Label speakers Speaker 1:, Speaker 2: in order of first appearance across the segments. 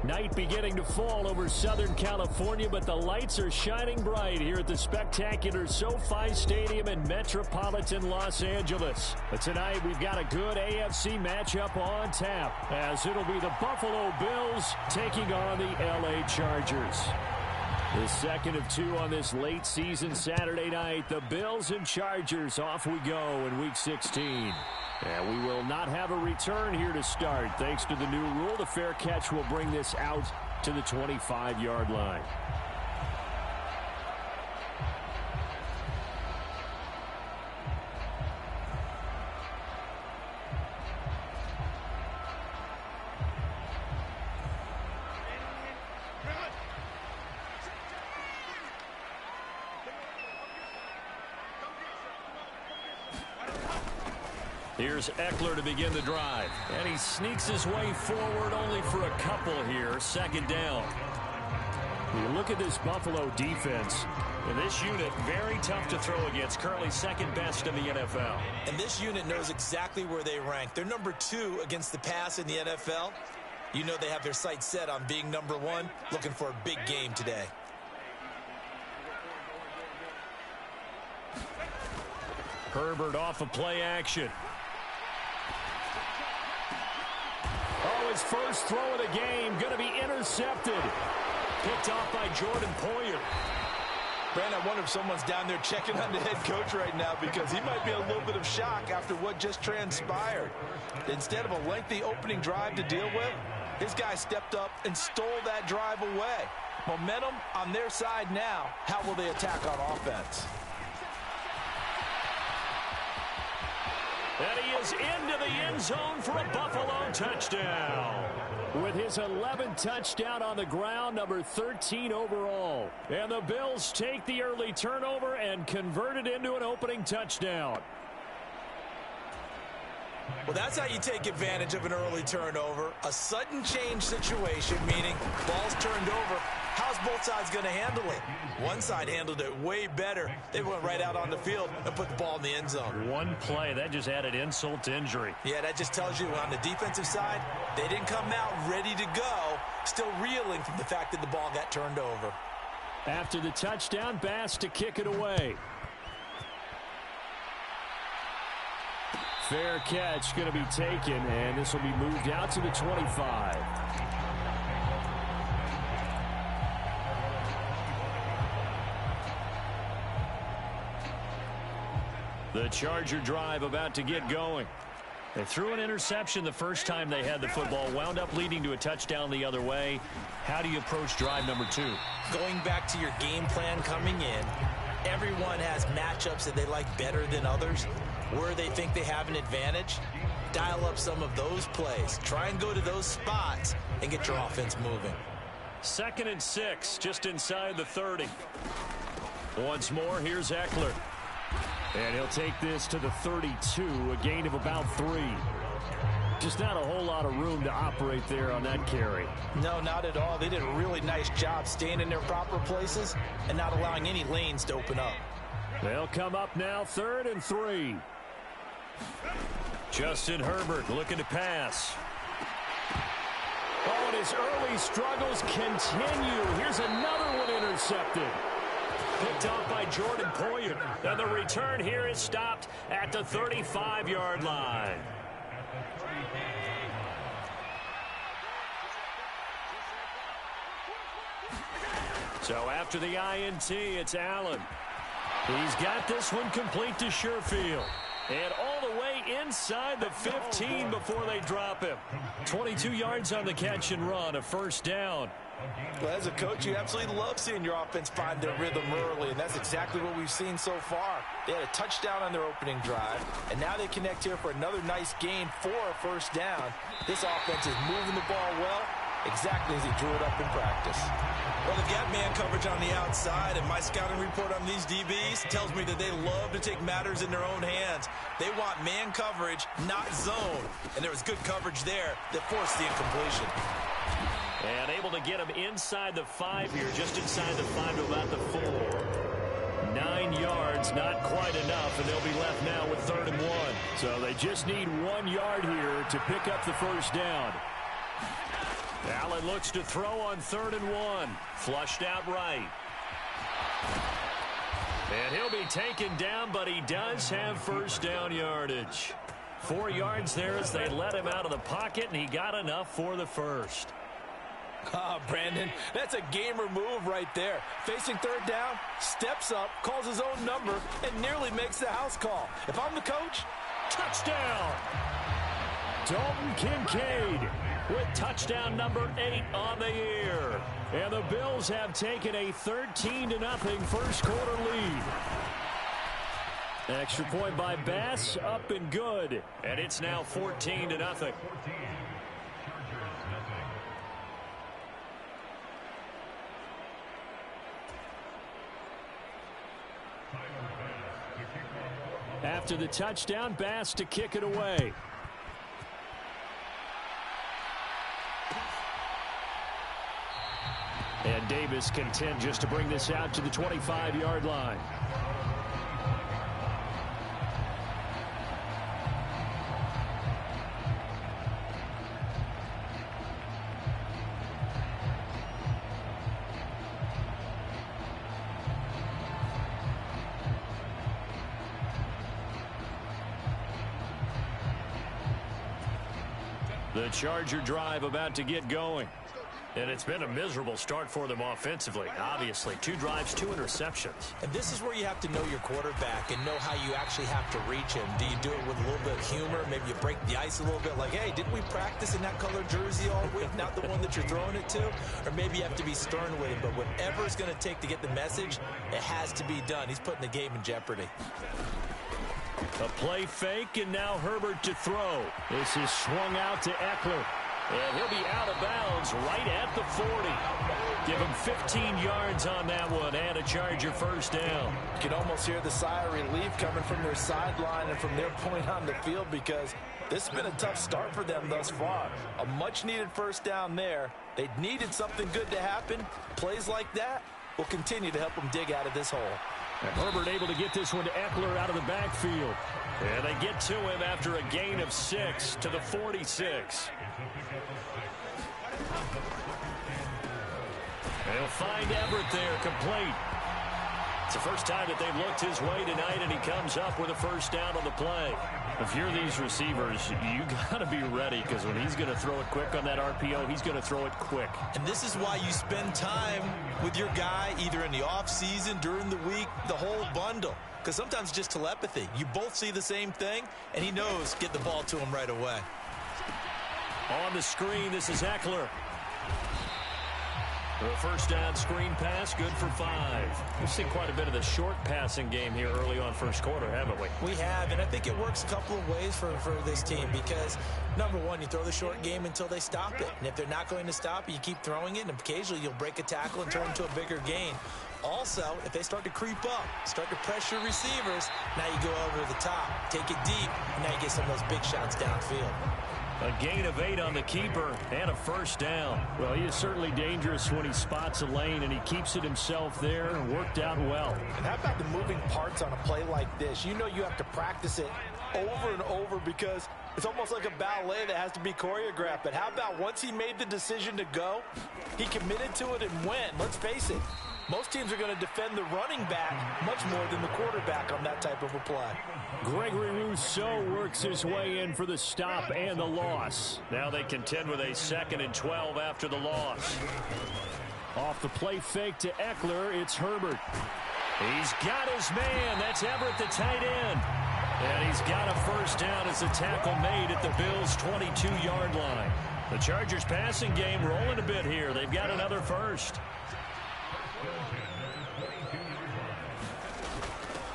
Speaker 1: Night beginning to fall over Southern California, but the lights are shining bright here at the spectacular SoFi Stadium in metropolitan Los Angeles. But tonight we've got a good AFC matchup on tap, as it'll be the Buffalo Bills taking on the LA Chargers. The second of two on this late season Saturday night. The Bills and Chargers, off we go in Week 16. And we will not have a return here to start. Thanks to the new rule, the fair catch will bring this out to the 25-yard line. Here's Ekeler to begin the drive. And he sneaks his way forward only for a couple here. Second down. You look at this Buffalo defense. And this unit, very tough to throw against. Currently second best in the NFL.
Speaker 2: And this unit knows exactly where they rank. They're number 2 against the pass in the NFL. You know they have their sights set on being number 1, looking for a big game today.
Speaker 1: Herbert off of play action. Oh, his first throw of the game going to be intercepted. Picked off by Jordan Poyer.
Speaker 2: Brandon, I wonder if someone's down there checking on the head coach right now, because he might be a little bit of shock after what just transpired. Instead of a lengthy opening drive to deal with, this guy stepped up and stole that drive away. Momentum on their side now. How will they attack on offense?
Speaker 1: And he is into the end zone for a Buffalo touchdown. With his 11th touchdown on the ground, number 13 overall. And the Bills take the early turnover and convert it into an opening touchdown.
Speaker 2: Well, that's how you take advantage of an early turnover. A sudden change situation, meaning ball's turned over. How's both sides going to handle it? One side handled it way better. They went right out on the field and put the ball in the end zone.
Speaker 1: One play, that just added insult to injury.
Speaker 2: Yeah, that just tells you on the defensive side, they didn't come out ready to go, still reeling from the fact that the ball got turned over.
Speaker 1: After the touchdown, Bass to kick it away. Fair catch going to be taken, and this will be moved out to the 25. The Charger drive about to get going. They threw an interception the first time they had the football, wound up leading to a touchdown the other way. How do you approach drive number 2?
Speaker 2: Going back to your game plan coming in, everyone has matchups that they like better than others. Where they think they have an advantage, dial up some of those plays. Try and go to those spots and get your offense moving.
Speaker 1: 2nd and 6, just inside the 30. Once more, here's Ekeler. And he'll take this to the 32, a gain of about 3. Just not a whole lot of room to operate there on that carry.
Speaker 2: No, not at all. They did a really nice job staying in their proper places and not allowing any lanes to open up.
Speaker 1: They'll come up now, 3rd and 3. Justin Herbert looking to pass. Oh, and his early struggles continue. Here's another one intercepted. Picked off by Jordan Poyer. And the return here is stopped at the 35-yard line. So after the INT, it's Allen. He's got this one complete to Sherfield. And all the way inside the 15 before they drop him. 22 yards on the catch and run, a first down.
Speaker 2: Well, as a coach, you absolutely love seeing your offense find their rhythm early, and that's exactly what we've seen so far. They had a touchdown on their opening drive, and now they connect here for another nice gain for a first down. This offense is moving the ball well, exactly as he drew it up in practice. Well, they've got man coverage on the outside, and my scouting report on these DBs tells me that they love to take matters in their own hands. They want man coverage, not zone. And there was good coverage there that forced the incompletion.
Speaker 1: And able to get him inside the 5 here, just inside the 5 to about the 4. 9 yards, not quite enough, and they'll be left now with 3rd and 1. So they just need 1 yard here to pick up the first down. Allen looks to throw on 3rd and 1. Flushed out right. And he'll be taken down, but he does have first down yardage. 4 yards there as they let him out of the pocket, and he got enough for the first.
Speaker 2: Brandon, that's a gamer move right there. Facing 3rd down, steps up, calls his own number, and nearly makes the house call. If I'm the coach,
Speaker 1: touchdown! Dalton Kincaid with touchdown number 8 on the year. And the Bills have taken a 13-0 first quarter lead. Extra point by Bass, up and good. And it's now 14-0. After the touchdown, Bass to kick it away. And Davis content just to bring this out to the 25-yard line. The Charger drive about to get going. And it's been a miserable start for them offensively. Obviously, 2 drives, 2 interceptions.
Speaker 2: And this is where you have to know your quarterback and know how you actually have to reach him. Do you do it with a little bit of humor? Maybe you break the ice a little bit like, hey, didn't we practice in that color jersey all week? Not the one that you're throwing it to? Or maybe you have to be stern with him. But whatever it's going to take to get the message, it has to be done. He's putting the game in jeopardy.
Speaker 1: A play fake, and now Herbert to throw. This is swung out to Eckler. And he'll be out of bounds right at the 40. Give him 15 yards on that one and a Charger first down.
Speaker 2: You can almost hear the sigh of relief coming from their sideline and from their point on the field because this has been a tough start for them thus far. A much-needed first down there. They needed something good to happen. Plays like that will continue to help them dig out of this hole.
Speaker 1: And Herbert able to get this one to Eckler out of the backfield. And they get to him after a gain of 6 to the 46. They'll find Everett there, complete. It's the first time that they've looked his way tonight, and he comes up with a first down on the play. If you're these receivers, you got to be ready because when he's going to throw it quick on that RPO, he's going to throw it quick.
Speaker 2: And this is why you spend time with your guy either in the offseason, during the week, the whole bundle. Because sometimes just telepathy. You both see the same thing, and he knows get the ball to him right away.
Speaker 1: On the screen, this is Eckler. The first down screen pass, good for 5. We've seen quite a bit of the short passing game here early on first quarter, haven't we?
Speaker 2: We have, and I think it works a couple of ways for this team because, number one, you throw the short game until they stop it. And if they're not going to stop it, you keep throwing it, and occasionally you'll break a tackle and turn into a bigger gain. Also, if they start to creep up, start to pressure receivers, now you go over the top, take it deep, and now you get some of those big shots downfield.
Speaker 1: A gain of 8 on the keeper and a first down. Well, he is certainly dangerous when he spots a lane, and he keeps it himself there and worked out well.
Speaker 2: And how about the moving parts on a play like this? You know you have to practice it over and over because it's almost like a ballet that has to be choreographed. But how about once he made the decision to go, he committed to it and went. Let's face it, most teams are going to defend the running back much more than the quarterback on that type of a play.
Speaker 1: Gregory Rousseau works his way in for the stop and the loss. Now they contend with a 2nd and 12 after the loss. Off the play fake to Eckler, it's Herbert. He's got his man. That's Everett, the tight end. And he's got a first down as the tackle made at the Bills' 22-yard line. The Chargers passing game rolling a bit here. They've got another first.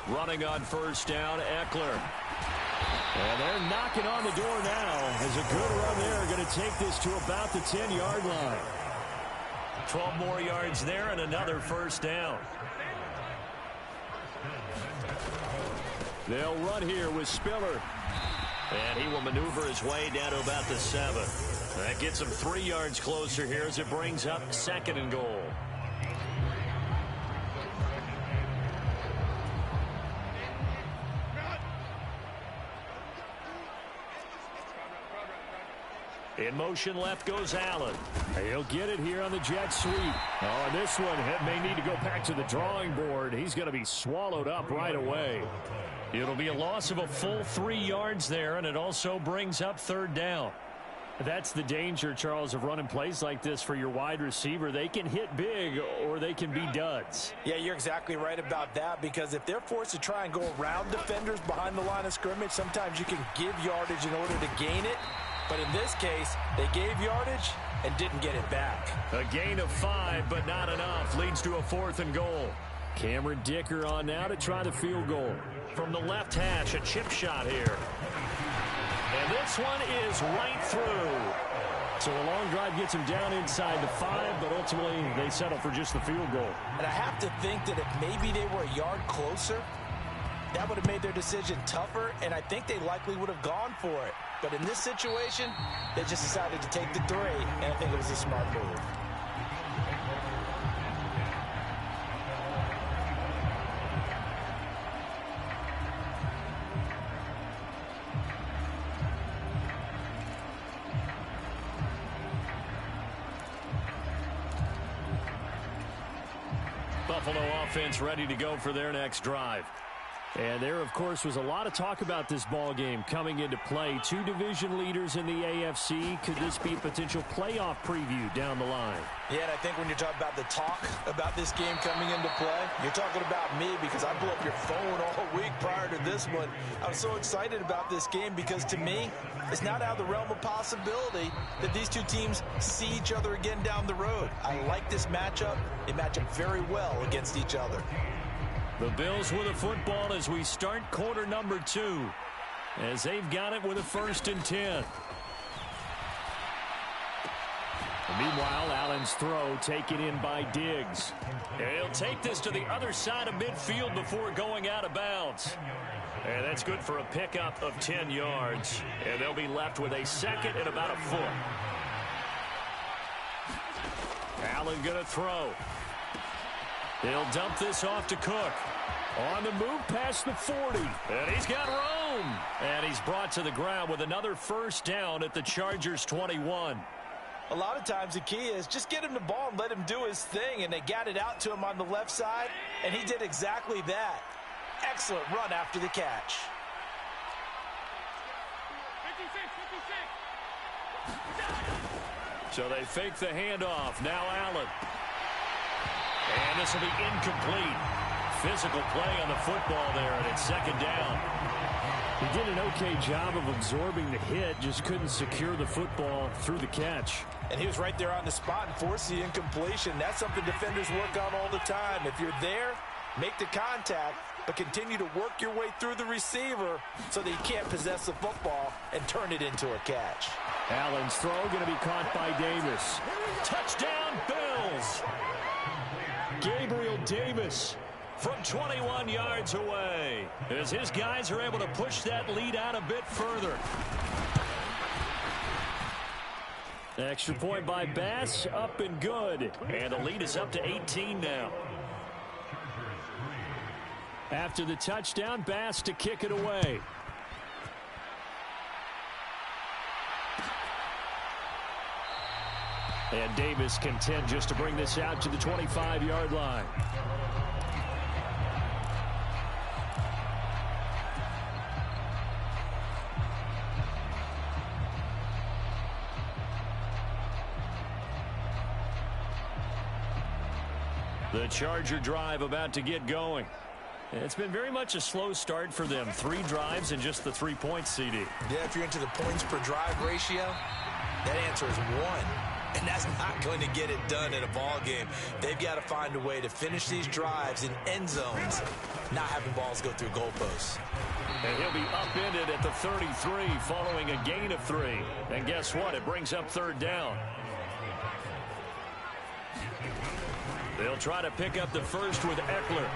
Speaker 1: Running on first down, Eckler. And they're knocking on the door now as a good run there. Going to take this to about the 10-yard line. 12 more yards there and another first down. They'll run here with Spiller. And he will maneuver his way down to about the 7. That gets him 3 yards closer here as it brings up 2nd and goal. In motion left goes Allen. He'll get it here on the jet sweep. Oh, this one may need to go back to the drawing board. He's going to be swallowed up right away. It'll be a loss of a full 3 yards there, and it also brings up third down. That's the danger, Charles, of running plays like this for your wide receiver. They can hit big or they can be duds.
Speaker 2: Yeah, you're exactly right about that, because if they're forced to try and go around defenders behind the line of scrimmage, sometimes you can give yardage in order to gain it. But in this case, they gave yardage and didn't get it back.
Speaker 1: A gain of 5, but not enough. Leads to a 4th and goal. Cameron Dicker on now to try the field goal. From the left hash, a chip shot here. And this one is right through. So a long drive gets him down inside the 5, but ultimately they settle for just the field goal.
Speaker 2: And I have to think that if maybe they were a yard closer, that would have made their decision tougher, and I think they likely would have gone for it. But in this situation, they just decided to take the 3, and I think it was a smart move.
Speaker 1: Buffalo offense ready to go for their next drive. And there, of course, was a lot of talk about this ball game coming into play. 2 division leaders in the AFC. Could this be a potential playoff preview down the line?
Speaker 2: Yeah, and I think when you're talking about the talk about this game coming into play, you're talking about me, because I blew up your phone all week prior to this one. I was so excited about this game because, to me, it's not out of the realm of possibility that these 2 teams see each other again down the road. I like this matchup. They match up very well against each other.
Speaker 1: The Bills with a football as we start quarter number 2, as they've got it with a 1st and 10. And meanwhile, Allen's throw taken in by Diggs. And he'll take this to the other side of midfield before going out of bounds. And that's good for a pickup of 10 yards. And they'll be left with a 2nd and about a foot. Allen going to throw. They'll dump this off to Cook. On the move past the 40. And he's got room. And he's brought to the ground with another 1st down at the Chargers 21.
Speaker 2: A lot of times the key is just get him the ball and let him do his thing. And they got it out to him on the left side. And he did exactly that. Excellent run after the catch.
Speaker 1: 56. So they fake the handoff. Now Allen. And this will be incomplete. Physical play on the football there, and it's 2nd down. He did an okay job of absorbing the hit, just couldn't secure the football through the catch.
Speaker 2: And he was right there on the spot and forced the incompletion. That's something defenders work on all the time. If you're there, make the contact, but continue to work your way through the receiver so that you can't possess the football and turn it into a catch.
Speaker 1: Allen's throw going to be caught by Davis. Touchdown, Bills! Gabriel Davis from 21 yards away, as his guys are able to push that lead out a bit further. Extra point by Bass, up and good. And the lead is up to 18 now. After the touchdown, Bass to kick it away. And Davis content just to bring this out to the 25-yard line. The Charger drive about to get going. It's been very much a slow start for them. 3 drives and just the 3 points, CD.
Speaker 2: Yeah, if you're into the points per drive ratio, that answer is 1. And that's not going to get it done in a ball game. They've got to find a way to finish these drives in end zones, not having balls go through goalposts.
Speaker 1: And he'll be upended at the 33 following a gain of 3. And guess what? It brings up 3rd down. They'll try to pick up the 1st with Eckler.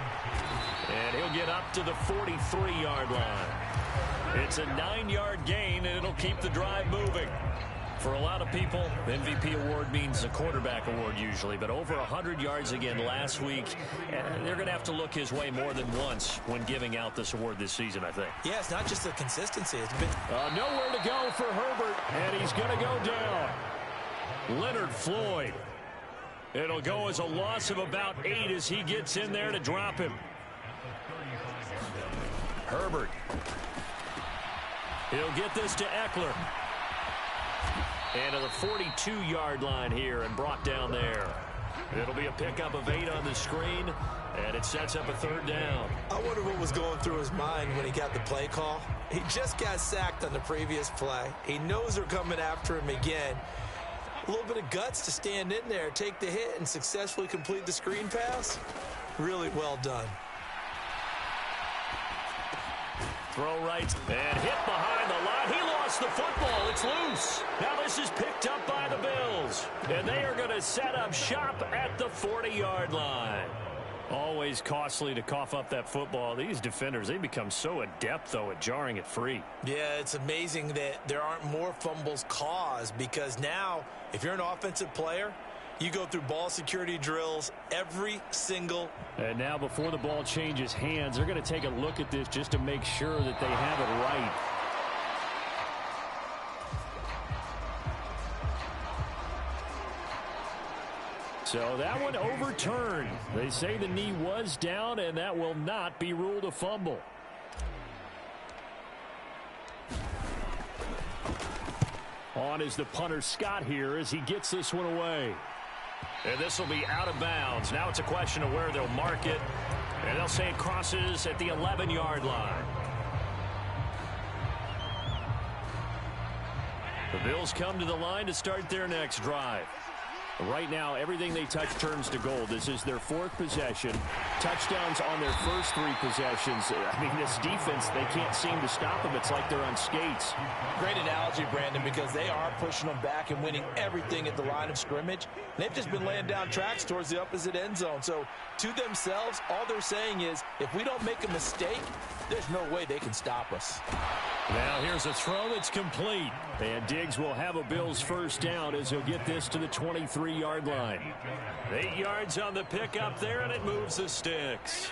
Speaker 1: And he'll get up to the 43-yard line. It's a 9-yard gain, and it'll keep the drive moving. For a lot of people, MVP award means a quarterback award usually, but over 100 yards again last week, they're going to have to look his way more than once when giving out this award this season, I think.
Speaker 2: Yeah, it's not just the consistency. It's been
Speaker 1: nowhere to go for Herbert, and he's going to go down. Leonard Floyd. It'll go as a loss of about 8 as he gets in there to drop him. Herbert. He'll get this to Eckler. And to the 42-yard line here and brought down there. It'll be a pickup of 8 on the screen, and it sets up a 3rd down.
Speaker 2: I wonder what was going through his mind when he got the play call. He just got sacked on the previous play. He knows they're coming after him again. A little bit of guts to stand in there, take the hit, and successfully complete the screen pass. Really well done.
Speaker 1: Throw right and hit behind the line. He lost the football. It's loose. Now this is picked up by the Bills. And they are going to set up shop at the 40-yard line. Always costly to cough up that football. These defenders, they become so adept, though, at jarring it free.
Speaker 2: Yeah, it's amazing that there aren't more fumbles caused because now, if you're an offensive player, you go through ball security drills every single.
Speaker 1: And now before the ball changes hands, they're going to take a look at this just to make sure that they have it right. So that one overturned. They say the knee was down, and that will not be ruled a fumble. On is the punter Scott here as he gets this one away. And this will be out of bounds. Now it's a question of where they'll mark it. And they'll say it crosses at the 11-yard line. The Bills come to the line to start their next drive. Right now, everything they touch turns to gold. This is their 4th possession. Touchdowns on their first 3 possessions. I mean, this defense, they can't seem to stop them. It's like they're on skates.
Speaker 2: Great analogy, Brandon, because they are pushing them back and winning everything at the line of scrimmage. They've just been laying down tracks towards the opposite end zone. So, to themselves, all they're saying is, if we don't make a mistake, there's no way they can stop us.
Speaker 1: Now here's a throw that's complete. And Diggs will have a Bills first down as he'll get this to the 23-yard line. 8 yards on the pickup there, and it moves the sticks.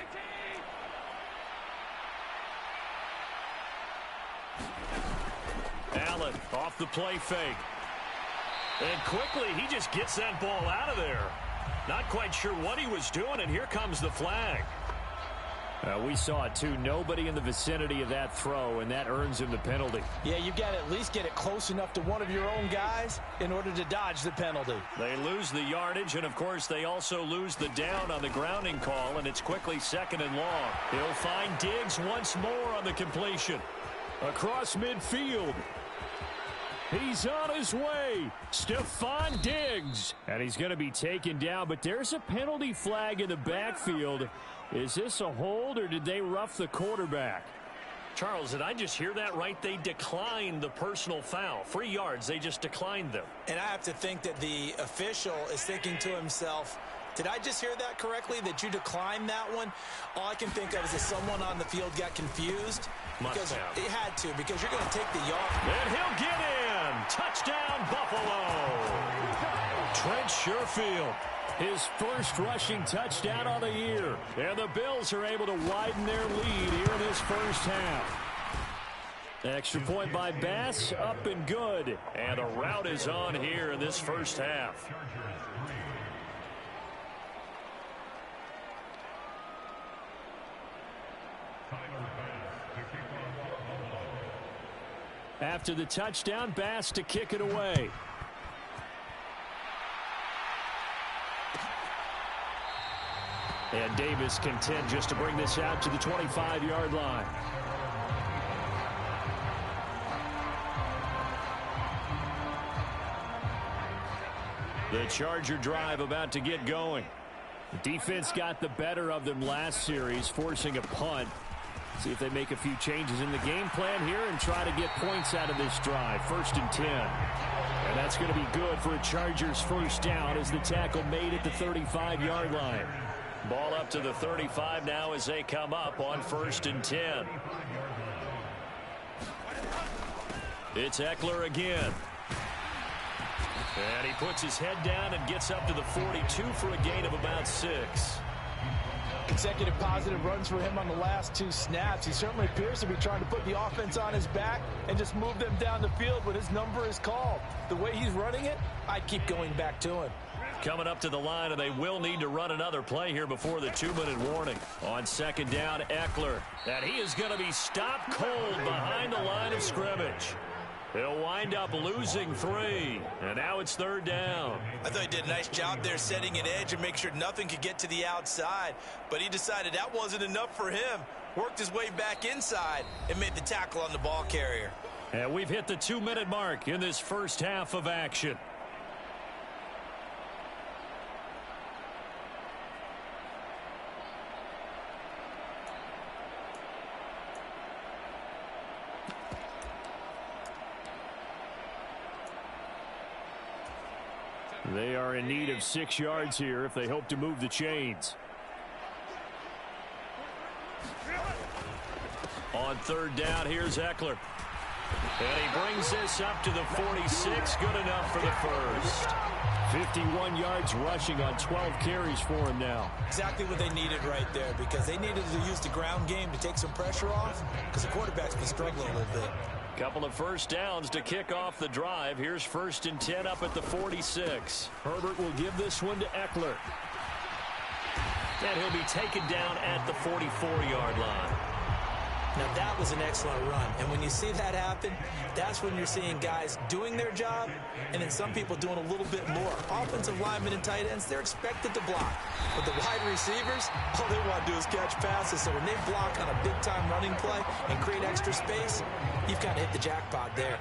Speaker 1: Allen off the play fake. And quickly, he just gets that ball out of there. Not quite sure what he was doing, and here comes the flag. We saw it, too. Nobody in the vicinity of that throw, and that earns him the penalty.
Speaker 2: Yeah, you've got to at least get it close enough to one of your own guys in order to dodge the penalty.
Speaker 1: They lose the yardage, and, of course, they also lose the down on the grounding call, and it's quickly 2nd and long. He'll find Diggs once more on the completion. Across midfield. He's on his way. Stephon Diggs. And he's going to be taken down, but there's a penalty flag in the backfield. Is this a hold, or did they rough the quarterback? Charles, did I just hear that right? They declined the personal foul. 3 yards, they just declined them.
Speaker 2: And I have to think that the official is thinking to himself, did I just hear that correctly, that you declined that one? All I can think of is that someone on the field got confused. Because it had to, because you're going to take the yard.
Speaker 1: And he'll get in. Touchdown, Buffalo. Trent Sherfield. His first rushing touchdown of the year. And the Bills are able to widen their lead here in this first half. Extra point by Bass, up and good. And the route is on here in this first half. After the touchdown, Bass to kick it away. And Davis content just to bring this out to the 25-yard line. The Charger drive about to get going. The defense got the better of them last series, forcing a punt. See if they make a few changes in the game plan here and try to get points out of this drive. 1st and 10. And that's going to be good for a Chargers first down as the tackle made at the 35-yard line. Ball up to the 35 now as they come up on 1st and 10. It's Eckler again. And he puts his head down and gets up to the 42 for a gain of about 6.
Speaker 2: Consecutive positive runs for him on the last 2 snaps. He certainly appears to be trying to put the offense on his back and just move them down the field when his number is called. The way he's running it, I'd keep going back to him.
Speaker 1: Coming up to the line, and they will need to run another play here before the 2-minute warning. On second down, Ekeler. And he is going to be stopped cold behind the line of scrimmage. He'll wind up losing 3, and now it's 3rd down.
Speaker 2: I thought he did a nice job there setting an edge and make sure nothing could get to the outside, but he decided that wasn't enough for him. Worked his way back inside and made the tackle on the ball carrier.
Speaker 1: And we've hit the 2-minute mark in this first half of action. They are in need of 6 yards here if they hope to move the chains. On 3rd down, here's Ekeler. And he brings this up to the 46. Good enough for the first. 51 yards rushing on 12 carries for him now.
Speaker 2: Exactly what they needed right there, because they needed to use the ground game to take some pressure off, because the quarterback's been struggling a little bit.
Speaker 1: Couple of first downs to kick off the drive. Here's 1st and 10 up at the 46. Herbert will give this one to Ekeler. And he'll be taken down at the 44-yard line.
Speaker 2: Now that was an excellent run, and when you see that happen, that's when you're seeing guys doing their job and then some people doing a little bit more. Offensive linemen and tight ends, they're expected to block. But the wide receivers, all they want to do is catch passes. So when they block on a big-time running play and create extra space, you've kind of hit the jackpot there.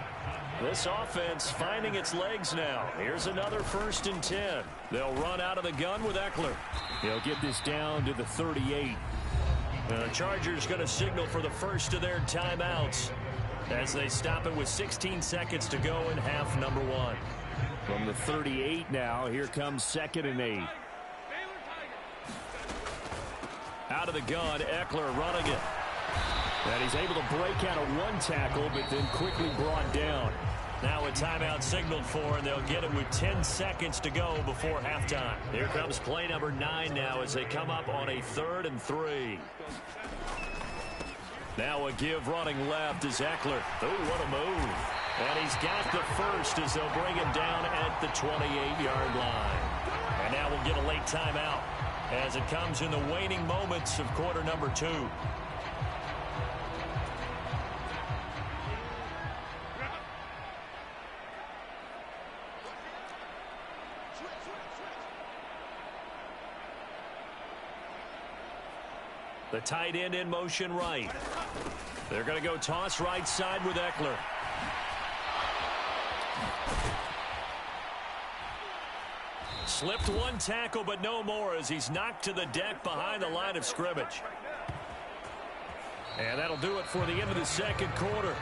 Speaker 1: This offense finding its legs now. Here's another 1st and 10. They'll run out of the gun with Ekeler. He'll get this down to the 38. The Chargers going to signal for the first of their timeouts as they stop it with 16 seconds to go in half number 1. From the 38 now, here comes 2nd and 8. Out of the gun, Ekeler running it. And he's able to break out of 1 tackle, but then quickly brought down. Now a timeout signaled for, and they'll get it with 10 seconds to go before halftime. Here comes play number 9 now as they come up on a 3rd and 3. Now a give running left is Ekeler. Oh, what a move. And he's got the first as they'll bring him down at the 28-yard line. And now we'll get a late timeout as it comes in the waning moments of quarter number 2. The tight end in motion right. They're going to go toss right side with Ekeler. Slipped 1 tackle, but no more as he's knocked to the deck behind the line of scrimmage. And that'll do it for the end of the 2nd quarter.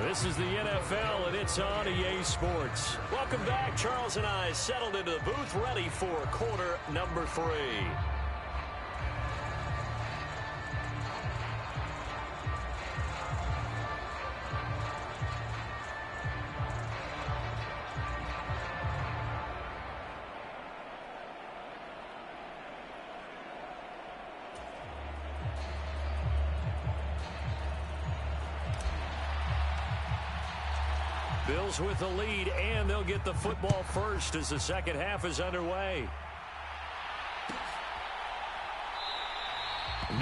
Speaker 1: This is the NFL, and it's on EA Sports. Welcome back. Charles and I settled into the booth, ready for quarter number 3. Bills with the lead, and they'll get the football first as the second half is underway.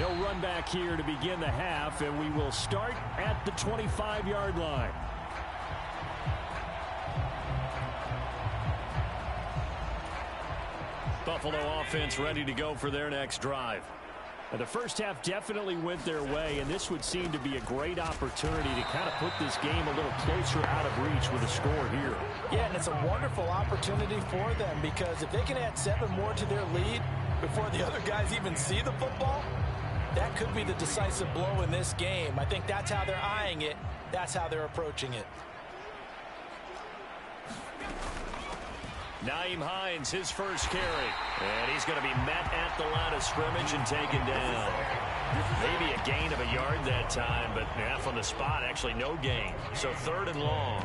Speaker 1: No run back here to begin the half, and we will start at the 25-yard line. Buffalo offense ready to go for their next drive. The first half definitely went their way, and this would seem to be a great opportunity to kind of put this game a little closer out of reach with a score here.
Speaker 2: Yeah, and it's a wonderful opportunity for them, because if they can add 7 more to their lead before the other guys even see the football, that could be the decisive blow in this game. I think that's how they're eyeing it. That's how they're approaching it.
Speaker 1: Nyheim Hines, his first carry. And he's going to be met at the line of scrimmage and taken down. Maybe a gain of a yard that time, but from the spot, actually no gain. So 3rd and long.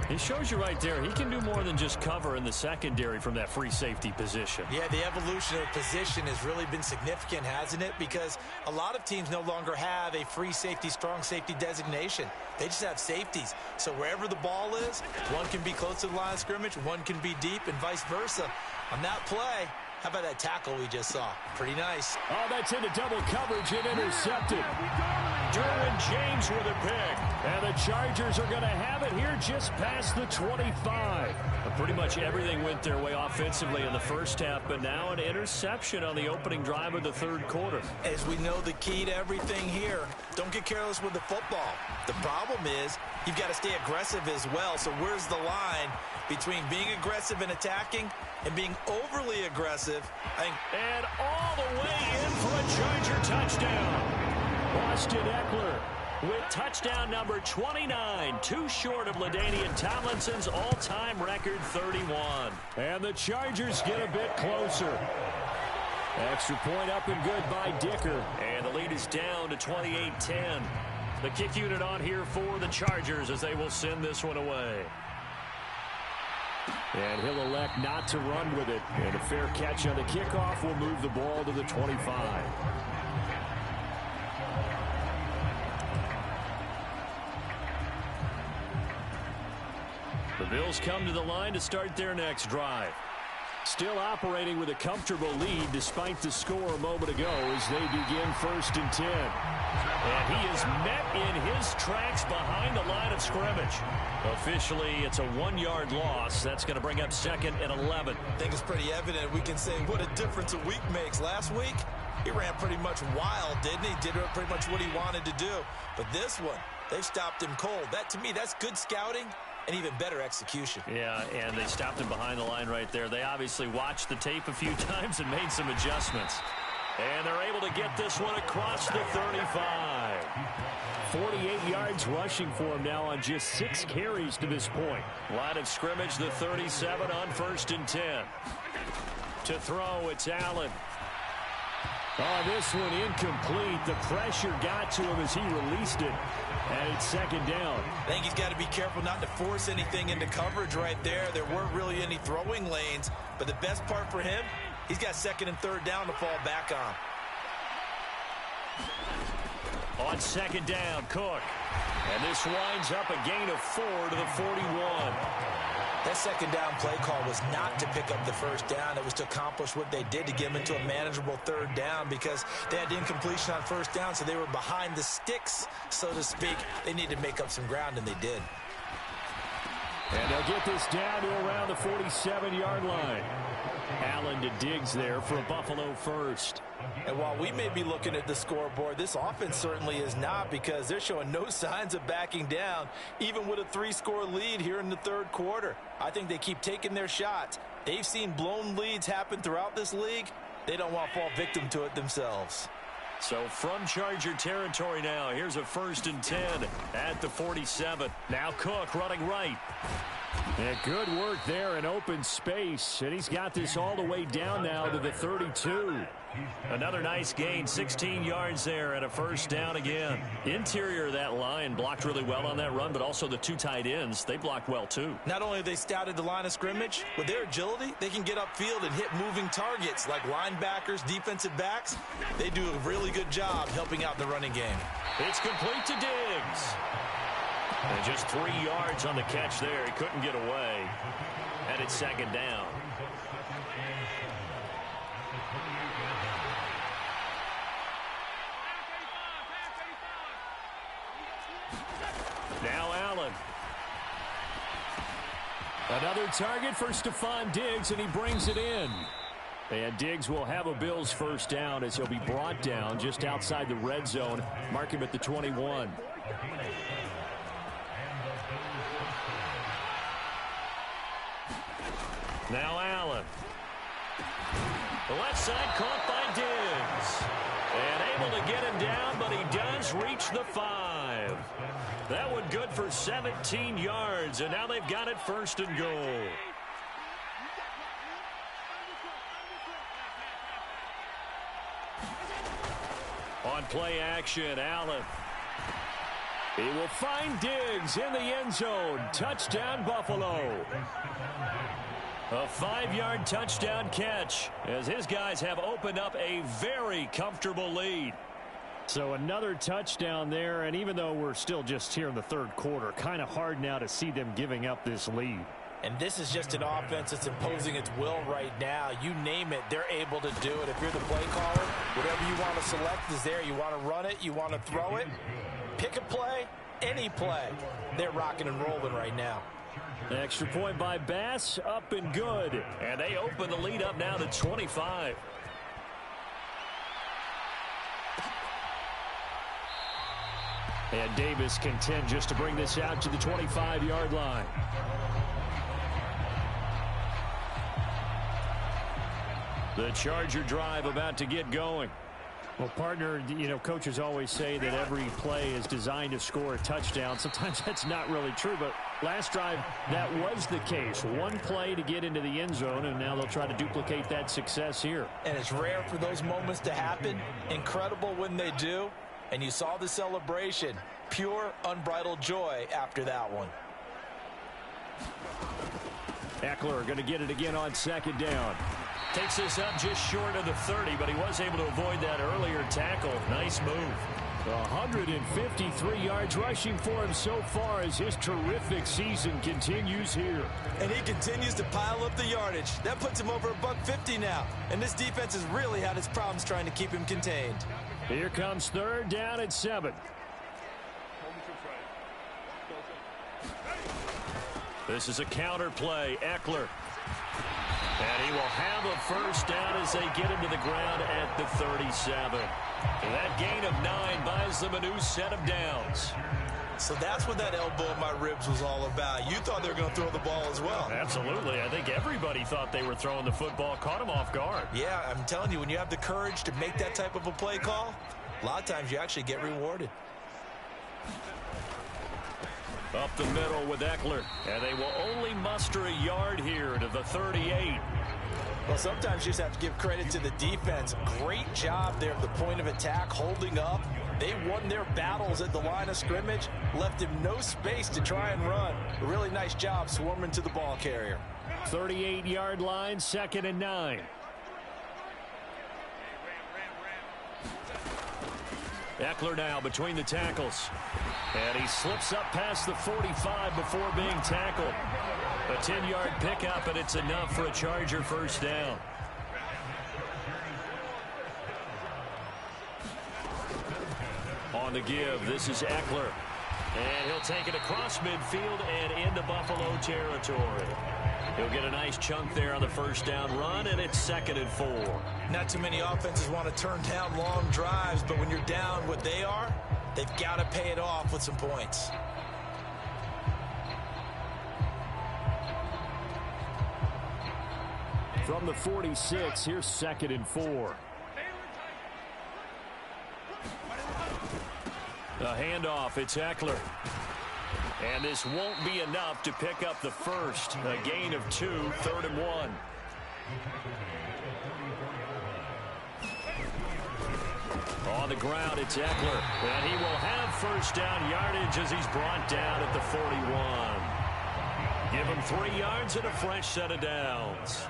Speaker 1: It shows you right there, he can do more than just cover in the secondary from that free safety position.
Speaker 2: Yeah, the evolution of position has really been significant, hasn't it? Because a lot of teams no longer have a free safety, strong safety designation. They just have safeties. So wherever the ball is, one can be close to the line of scrimmage, one can be deep, and vice versa. On that play, how about that tackle we just saw? Pretty nice.
Speaker 1: Oh, that's into double coverage and intercepted. Derwin James with a pick. And the Chargers are going to have it here just past the 25. Pretty much everything went their way offensively in the first half, but now an interception on the opening drive of the third quarter.
Speaker 2: As we know, the key to everything here, don't get careless with the football. The problem is you've got to stay aggressive as well. So where's the line between being aggressive and attacking and being overly aggressive?
Speaker 1: And all the way in for a Charger touchdown. Austin Eckler with touchdown number 29, too short of LaDainian Tomlinson's all-time record 31. And the Chargers get a bit closer. Extra point up and good by Dicker. And the lead is down to 28-10. The kick unit on here for the Chargers as they will send this one away. And he'll elect not to run with it. And a fair catch on the kickoff will move the ball to the 25. The Bills come to the line to start their next drive. Still operating with a comfortable lead despite the score a moment ago as they begin 1st and 10. And he is met in his tracks behind the line of scrimmage. Officially, it's a 1-yard loss. That's going to bring up 2nd and 11.
Speaker 2: I think it's pretty evident. We can say what a difference a week makes. Last week, he ran pretty much wild, didn't he? Did pretty much what he wanted to do. But this one, they've stopped him cold. That, to me, that's good scouting. And even better execution.
Speaker 1: Yeah, and they stopped him behind the line right there. They obviously watched the tape a few times and made some adjustments. And they're able to get this one across the 35. 48 yards rushing for him now on just 6 carries to this point. Line of scrimmage, the 37 on 1st and 10. To throw, it's Allen. Oh, this one incomplete. The pressure got to him as he released it. And it's 2nd down.
Speaker 2: I think he's got to be careful not to force anything into coverage right there. There weren't really any throwing lanes. But the best part for him, he's got 2nd and 3rd down to fall back on.
Speaker 1: On 2nd down, Cook. And this winds up a gain of 4 to the 41.
Speaker 2: That 2nd down play call was not to pick up the 1st down. It was to accomplish what they did to get them into a manageable 3rd down because they had incompletion on 1st down, so they were behind the sticks, so to speak. They needed to make up some ground, and they did.
Speaker 1: And they'll get this down to around the 47-yard line. Allen to Diggs there for a Buffalo first.
Speaker 2: And while we may be looking at the scoreboard, this offense certainly is not because they're showing no signs of backing down, even with a 3-score lead here in the 3rd quarter. I think they keep taking their shots. They've seen blown leads happen throughout this league. They don't want to fall victim to it themselves.
Speaker 1: So from Charger territory now, here's a 1st and 10 at the 47. Now Cook running right. And good work there in open space. And he's got this all the way down now to the 32. Another nice gain, 16 yards there and a 1st down again. Interior of that line blocked really well on that run, but also the 2 tight ends, they blocked well too.
Speaker 2: Not only have they scouted the line of scrimmage, with their agility, they can get upfield and hit moving targets like linebackers, defensive backs. They do a really good job helping out the running game.
Speaker 1: It's complete to Diggs. And just 3 yards on the catch there. He couldn't get away. And it's 2nd down. Now Allen. Another target for Stephon Diggs, and he brings it in. And Diggs will have a Bills 1st down as he'll be brought down just outside the red zone. Mark him at the 21. Now Allen. The left side caught by Diggs. And able to get him down, but he does reach the 5. That one good for 17 yards, and now they've got it 1st and goal. On play action, Allen. He will find Diggs in the end zone. Touchdown, Buffalo. A 5-yard touchdown catch as his guys have opened up a very comfortable lead.
Speaker 3: So another touchdown there, and even though we're still just here in the third quarter, kind of hard now to see them giving up this lead.
Speaker 2: And this is just an offense that's imposing its will right now. You name it, they're able to do it. If you're the play caller, whatever you want to select is there. You want to run it, you want to throw it, pick a play, any play. They're rocking and rolling right now.
Speaker 1: Extra point by Bass, up and good. And they open the lead up now to 25. And Davis content just to bring this out to the 25-yard line. The Charger drive about to get going.
Speaker 3: Well, partner, you know, coaches always say that every play is designed to score a touchdown. Sometimes that's not really true, but last drive, that was the case. One play to get into the end zone, and now they'll try to duplicate that success here.
Speaker 2: And it's rare for those moments to happen. Incredible when they do. And you saw the celebration. Pure, unbridled joy after that one.
Speaker 1: Eckler going to get it again on second down. Takes this up just short of the 30, but he was able to avoid that earlier tackle. Nice move. 153 yards rushing for him so far as his terrific season continues here.
Speaker 2: And he continues to pile up the yardage. That puts him over $150 now. And this defense has really had its problems trying to keep him contained.
Speaker 1: Here comes third down at 7. This is a counter play. Eckler. And he will have a first down as they get him to the ground at the 37. That gain of 9 buys them a new set of downs.
Speaker 2: So that's what that elbow in my ribs was all about. You thought they were going to throw the ball as well.
Speaker 1: Absolutely. I think everybody thought they were throwing the football. Caught him off guard.
Speaker 2: Yeah, I'm telling you, when you have the courage to make that type of a play call, a lot of times you actually get rewarded.
Speaker 1: Up the middle with Eckler. And they will only muster a yard here to the 38.
Speaker 2: Well, sometimes you just have to give credit to the defense. Great job there at the point of attack, holding up. They won their battles at the line of scrimmage, left him no space to try and run. A really nice job swarming to the ball carrier.
Speaker 1: 38-yard line, 2nd and 9. Eckler now between the tackles. And he slips up past the 45 before being tackled. A 10-yard pickup, and it's enough for a Charger first down. On the give, this is Eckler. And he'll take it across midfield and into Buffalo territory. He'll get a nice chunk there on the first down run, and it's 2nd and 4.
Speaker 2: Not too many offenses want to turn down long drives, but when you're down what they are, they've got to pay it off with some points.
Speaker 1: From the 46, here's 2nd and 4. A handoff, it's Eckler. And this won't be enough to pick up the first. A gain of 2, 3rd and 1. On the ground, it's Eckler. And he will have first down yardage as he's brought down at the 41. Give him 3 yards and a fresh set of downs.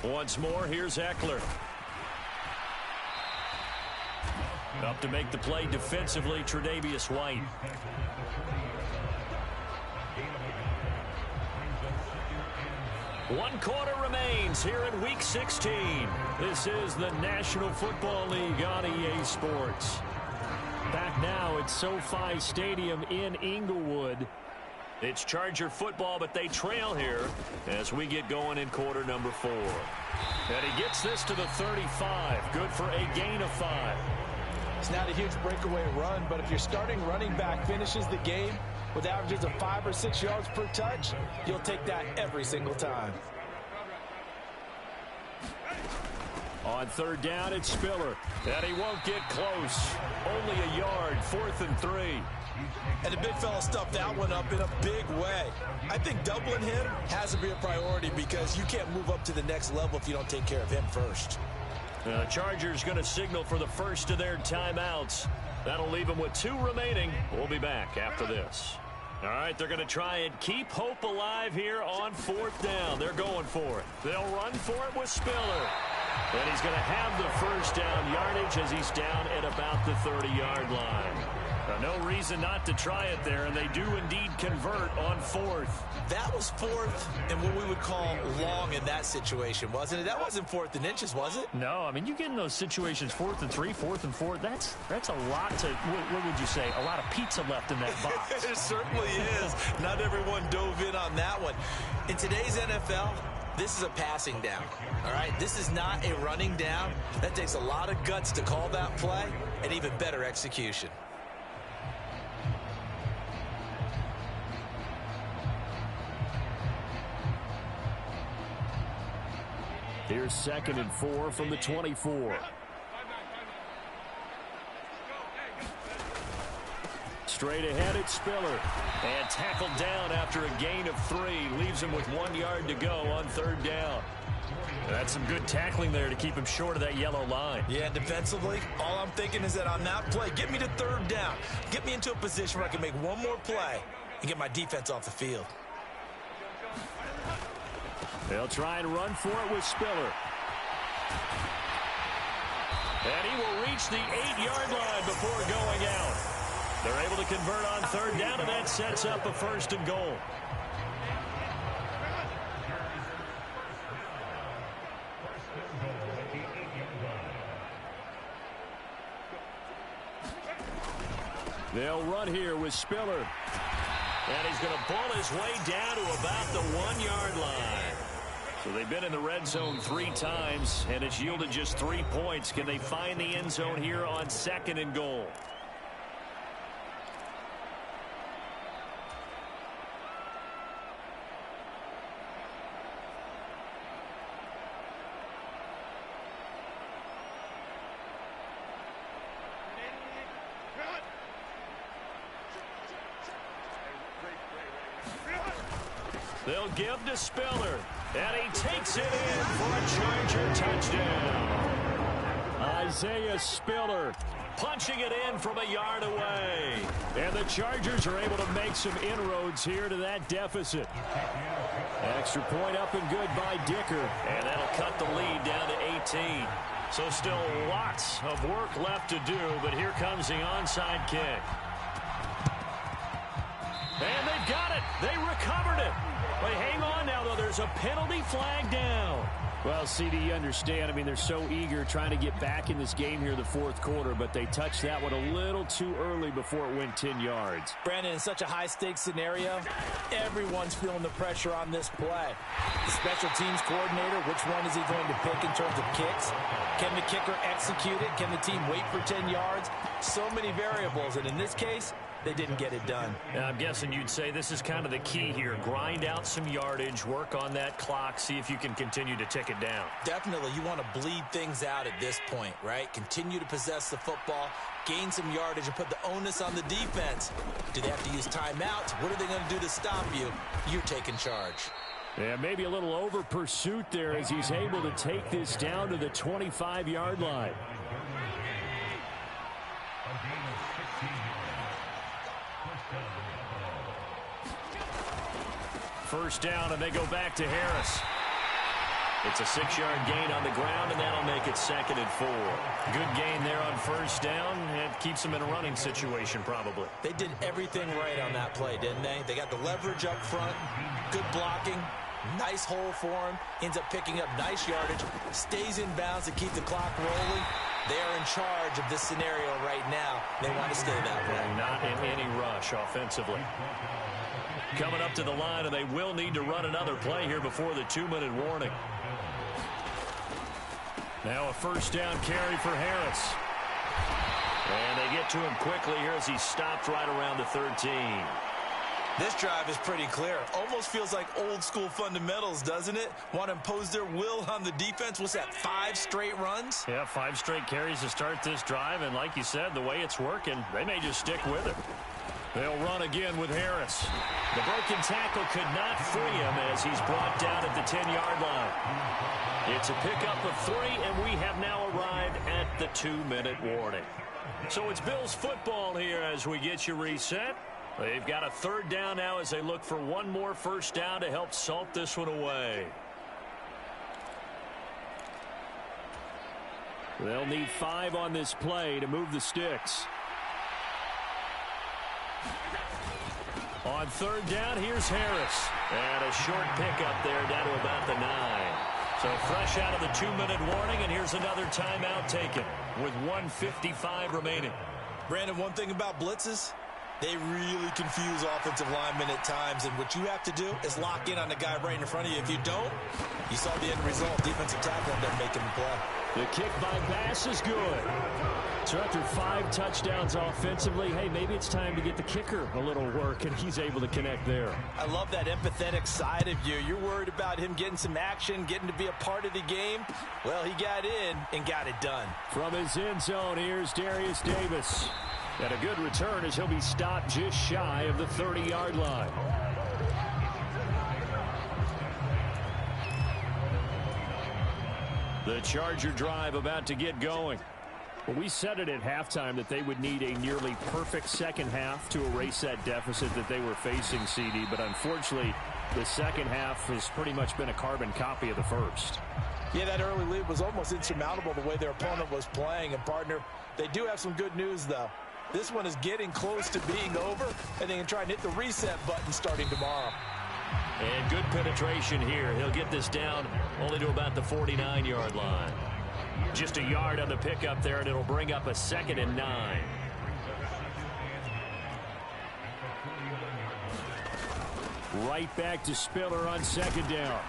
Speaker 1: Once more, here's Eckler. Up to make the play defensively, Tre'Davious White. One quarter remains here in Week 16. This is the National Football League on EA Sports. Back now at SoFi Stadium in Inglewood. It's Charger football, but they trail here as we get going in quarter number 4. And he gets this to the 35. Good for a gain of 5.
Speaker 2: It's not a huge breakaway run, but if your starting running back finishes the game with averages of 5 or 6 yards per touch, you'll take that every single time.
Speaker 1: On 3rd down, it's Spiller. And he won't get close. Only a yard, 4th and 3.
Speaker 2: And the big fella stuffed that one up in a big way. I think doubling him has to be a priority because you can't move up to the next level if you don't take care of him first.
Speaker 1: The Chargers going to signal for the first of their timeouts. That'll leave them with 2 remaining. We'll be back after this. All right, they're going to try and keep hope alive here on 4th down. They're going for it. They'll run for it with Spiller. And he's going to have the first down yardage as he's down at about the 30-yard line. No reason not to try it there, and they do indeed convert on 4th.
Speaker 2: That was 4th and what we would call long in that situation, wasn't it? That wasn't 4th and inches, was it?
Speaker 3: No, I mean, you get in those situations 4th and 3, 4th and 4. That's a lot to, what would you say, a lot of pizza left in that box.
Speaker 2: It certainly is. Not everyone dove in on that one. In today's NFL, this is a passing down, all right? This is not a running down. That takes a lot of guts to call that play and even better execution.
Speaker 1: Here's 2nd and 4 from the 24. Straight ahead, it's Spiller. And tackled down after a gain of 3. Leaves him with 1 yard to go on 3rd down. That's some good tackling there to keep him short of that yellow line.
Speaker 2: Yeah, defensively, all I'm thinking is that on that play, get me to 3rd down. Get me into a position where I can make one more play and get my defense off the field.
Speaker 1: They'll try and run for it with Spiller. And he will reach the 8-yard line before going out. They're able to convert on 3rd down, and that sets up a 1st and goal. They'll run here with Spiller. And he's going to pull his way down to about the 1-yard line. So they've been in the red zone 3 times, and it's yielded just 3 points. Can they find the end zone here on 2nd and goal? They'll give to Spiller, and he takes it in for a Charger touchdown. Isaiah Spiller punching it in from a yard away. And the Chargers are able to make some inroads here to that deficit. Extra point up and good by Dicker. And that'll cut the lead down to 18. So still lots of work left to do, but here comes the onside kick. And they've got it. They recovered it. But hang on now, though. There's a penalty flag down.
Speaker 3: Well, CD, you understand. I mean, they're so eager trying to get back in this game here the 4th quarter, but they touched that one a little too early before it went 10 yards.
Speaker 2: Brandon, in such a high-stakes scenario, everyone's feeling the pressure on this play. The special teams coordinator, which one is he going to pick in terms of kicks? Can the kicker execute it? Can the team wait for 10 yards? So many variables, and in this case, they didn't get it done.
Speaker 1: I'm guessing you'd say this is kind of the key here. Grind out some yardage, work on that clock, see if you can continue to tick it down.
Speaker 2: Definitely, you want to bleed things out at this point, right? Continue to possess the football, gain some yardage, and put the onus on the defense. Do they have to use timeouts? What are they going to do to stop you? You're taking charge.
Speaker 1: Yeah, maybe a little over pursuit there as he's able to take this down to the 25-yard line. First down, and they go back to Harris. It's a 6-yard gain on the ground, and that'll make it 2nd and 4. Good gain there on first down. It keeps them in a running situation, probably.
Speaker 2: They did everything right on that play, didn't they? They got the leverage up front, good blocking, nice hole for him, ends up picking up nice yardage, stays in bounds to keep the clock rolling. They are in charge of this scenario right now. They want to stay that way.
Speaker 1: Not in any rush offensively. Coming up to the line, and they will need to run another play here before the 2-minute warning. Now a first down carry for Harris. And they get to him quickly here as he stopped right around the 13.
Speaker 2: This drive is pretty clear. Almost feels like old school fundamentals, doesn't it? Want to impose their will on the defense. What's that, 5 straight runs?
Speaker 1: Yeah, 5 straight carries to start this drive. And like you said, the way it's working, they may just stick with it. They'll run again with Harris. The broken tackle could not free him as he's brought down at the 10-yard line. It's a pickup of 3, and we have now arrived at the 2-minute warning. So it's Bills football here as we get you reset. They've got a 3rd down now as they look for one more first down to help salt this one away. They'll need 5 on this play to move the sticks. On 3rd down, here's Harris. And a short pickup there down to about the 9. So fresh out of the 2-minute warning, and here's another timeout taken with 1:55 remaining.
Speaker 2: Brandon, one thing about blitzes, they really confuse offensive linemen at times, and what you have to do is lock in on the guy right in front of you. If you don't, you saw the end result. Defensive tackle ended up making the play.
Speaker 1: The kick by Bass is good. So after 5 touchdowns offensively, hey, maybe it's time to get the kicker a little work, and he's able to connect there.
Speaker 2: I love that empathetic side of you. You're worried about him getting some action, getting to be a part of the game. Well, he got in and got it done.
Speaker 1: From his end zone, here's Darius Davis. And a good return as he'll be stopped just shy of the 30-yard line. The Charger drive about to get going. Well, we said it at halftime that they would need a nearly perfect second half to erase that deficit that they were facing, CD. But unfortunately, the second half has pretty much been a carbon copy of the first.
Speaker 2: Yeah, that early lead was almost insurmountable the way their opponent was playing. And, partner, they do have some good news, though. This one is getting close to being over, and they can try and hit the reset button starting tomorrow.
Speaker 1: And good penetration here. He'll get this down only to about the 49-yard line. Just a yard on the pickup there, and it'll bring up a 2nd and 9. Right back to Spiller on 2nd down.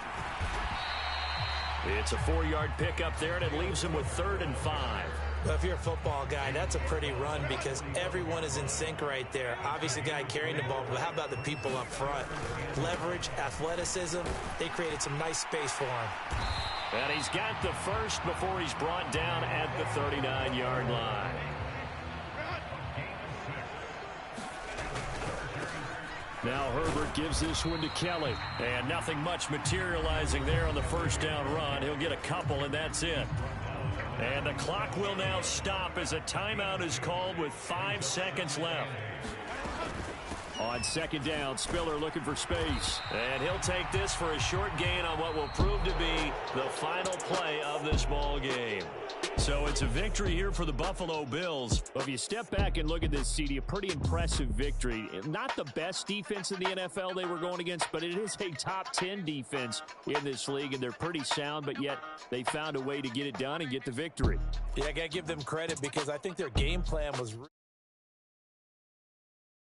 Speaker 1: It's a 4-yard pickup there, and it leaves him with 3rd and 5.
Speaker 2: Well, if you're a football guy, that's a pretty run because everyone is in sync right there. Obviously, the guy carrying the ball, but how about the people up front? Leverage, athleticism, they created some nice space for him.
Speaker 1: And he's got the first before he's brought down at the 39-yard line. Now Herbert gives this one to Kelly. And nothing much materializing there on the first down run. He'll get a couple, and that's it. And the clock will now stop as a timeout is called with 5 seconds left. On 2nd down, Spiller looking for space. And he'll take this for a short gain on what will prove to be the final play of this ball game. So it's a victory here for the Buffalo Bills. But if you step back and look at this, CD, a pretty impressive victory. Not the best defense in the NFL they were going against, but it is a top 10 defense in this league, and they're pretty sound, but yet they found a way to get it done and get the victory.
Speaker 2: Yeah, I got to give them credit because I think their game plan was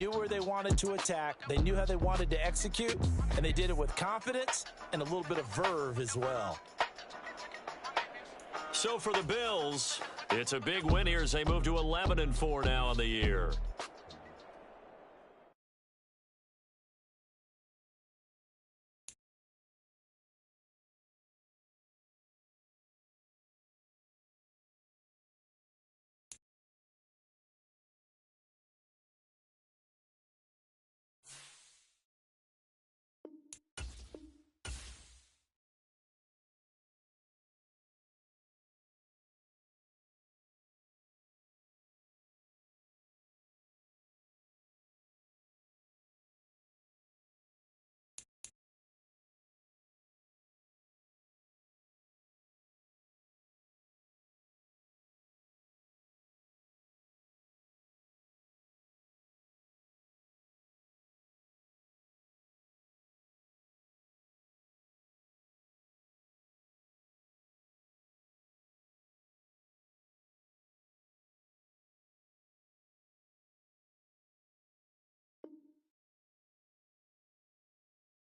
Speaker 2: knew where they wanted to attack, they knew how they wanted to execute, and they did it with confidence and a little bit of verve as well. So for the Bills, it's a big win here as they move to 11-4 now in the year.